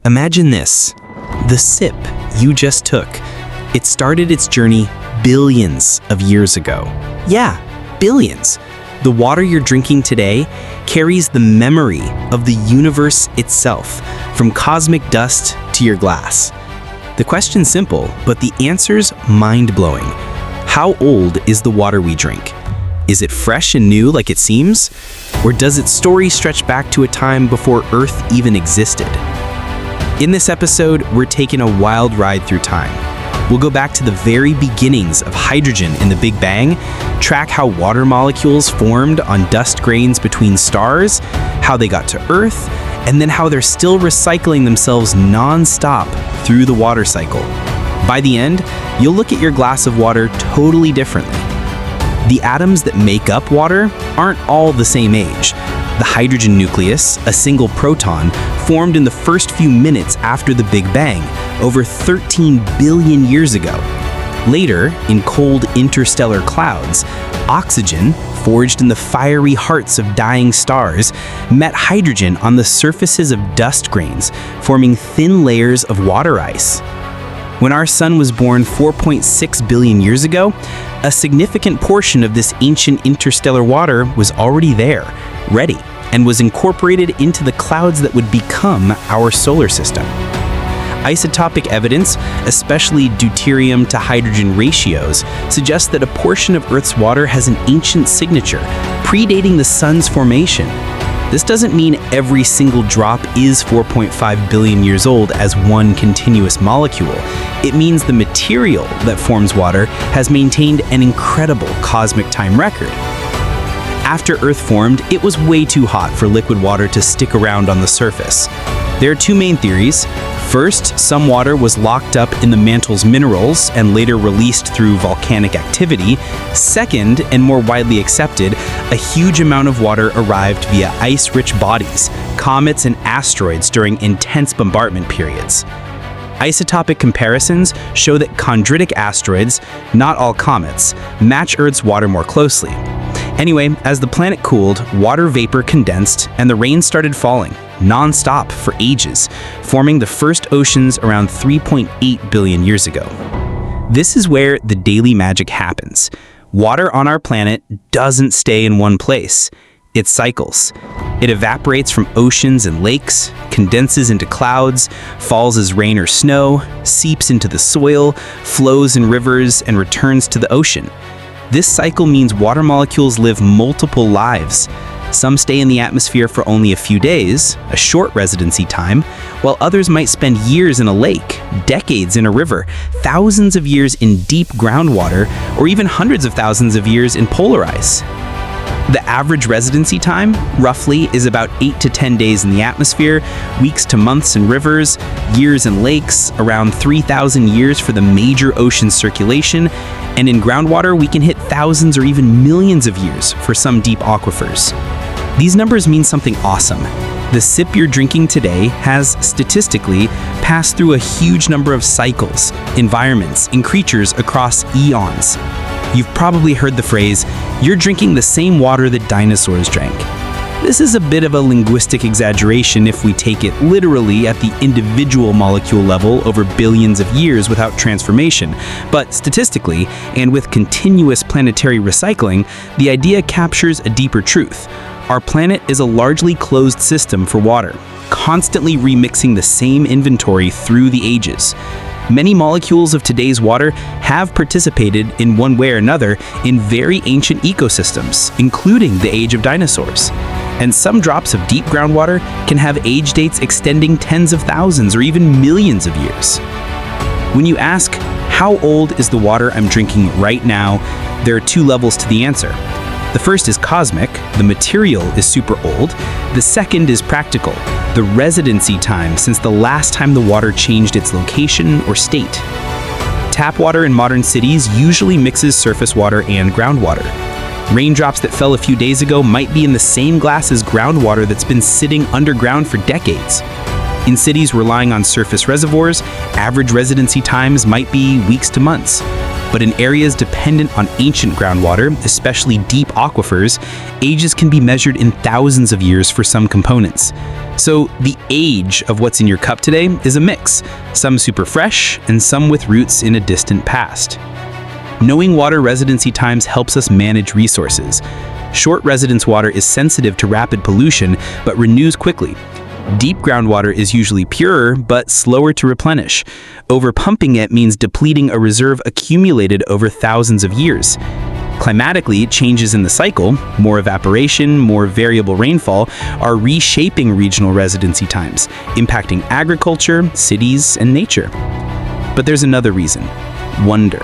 Imagine this. The sip you just took. It started its journey billions of years ago. Yeah, billions. The water you're drinking today carries the memory of the universe itself, from cosmic dust to your glass. The question's simple, but the answer's mind-blowing. How old is the water we drink? Is it fresh and new like it seems? Or does its story stretch back to a time before Earth even existed? In this episode, we're taking a wild ride through time. We'll go back to the very beginnings of hydrogen in the Big Bang, track how water molecules formed on dust grains between stars, how they got to Earth, and then how they're still recycling themselves non-stop through the water cycle. By the end, you'll look at your glass of water totally differently. The atoms that make up water aren't all the same age. The hydrogen nucleus, a single proton, formed in the first few minutes after the Big Bang, over 13 billion years ago. Later, in cold interstellar clouds, oxygen, forged in the fiery hearts of dying stars, met hydrogen on the surfaces of dust grains, forming thin layers of water ice. When our sun was born 4.6 billion years ago, a significant portion of this ancient interstellar water was already there, ready, and was incorporated into the clouds that would become our solar system. Isotopic evidence, especially deuterium to hydrogen ratios, suggests that a portion of Earth's water has an ancient signature, predating the sun's formation. This doesn't mean every single drop is 4.5 billion years old as one continuous molecule. It means the material that forms water has maintained an incredible cosmic time record. After Earth formed, it was way too hot for liquid water to stick around on the surface. There are two main theories. First, some water was locked up in the mantle's minerals and later released through volcanic activity. Second, and more widely accepted, a huge amount of water arrived via ice-rich bodies, comets and asteroids during intense bombardment periods. Isotopic comparisons show that chondritic asteroids, not all comets, match Earth's water more closely. Anyway, as the planet cooled, water vapor condensed and the rain started falling, non-stop for ages, forming the first oceans around 3.8 billion years ago. This is where the daily magic happens. Water on our planet doesn't stay in one place. It cycles. It evaporates from oceans and lakes, condenses into clouds, falls as rain or snow, seeps into the soil, flows in rivers, and returns to the ocean. This cycle means water molecules live multiple lives. Some stay in the atmosphere for only a few days, a short residency time, while others might spend years in a lake, decades in a river, thousands of years in deep groundwater, or even hundreds of thousands of years in polar ice. The average residency time, roughly, is about 8 to 10 days in the atmosphere, weeks to months in rivers, years in lakes, around 3,000 years for the major ocean circulation, and in groundwater we can hit thousands or even millions of years for some deep aquifers. These numbers mean something awesome. The sip you're drinking today has, statistically, passed through a huge number of cycles, environments, and creatures across eons. You've probably heard the phrase, "You're drinking the same water that dinosaurs drank." This is a bit of a linguistic exaggeration if we take it literally at the individual molecule level over billions of years without transformation. But statistically, and with continuous planetary recycling, the idea captures a deeper truth. Our planet is a largely closed system for water, constantly remixing the same inventory through the ages. Many molecules of today's water have participated in one way or another in very ancient ecosystems, including the age of dinosaurs. And some drops of deep groundwater can have age dates extending tens of thousands or even millions of years. When you ask, how old is the water I'm drinking right now, there are two levels to the answer. The first is cosmic, the material is super old. The second is practical, the residency time since the last time the water changed its location or state. Tap water in modern cities usually mixes surface water and groundwater. Raindrops that fell a few days ago might be in the same glass as groundwater that's been sitting underground for decades. In cities relying on surface reservoirs, average residency times might be weeks to months. But in areas dependent on ancient groundwater, especially deep aquifers, ages can be measured in thousands of years for some components. So the age of what's in your cup today is a mix, some super fresh and some with roots in a distant past. Knowing water residency times helps us manage resources. Short residence water is sensitive to rapid pollution but renews quickly. Deep groundwater is usually purer but slower to replenish. Overpumping it means depleting a reserve accumulated over thousands of years. Climatically, changes in the cycle, more evaporation, more variable rainfall, are reshaping regional residency times, impacting agriculture, cities, and nature. But there's another reason: wonder.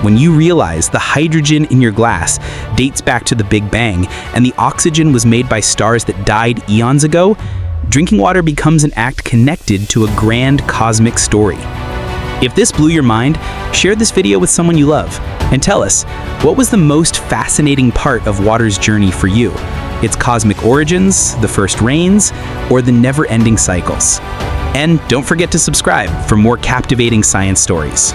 When you realize the hydrogen in your glass dates back to the Big Bang and the oxygen was made by stars that died eons ago, drinking water becomes an act connected to a grand cosmic story. If this blew your mind, share this video with someone you love and tell us, what was the most fascinating part of water's journey for you? Its cosmic origins, the first rains, or the never-ending cycles? And don't forget to subscribe for more captivating science stories.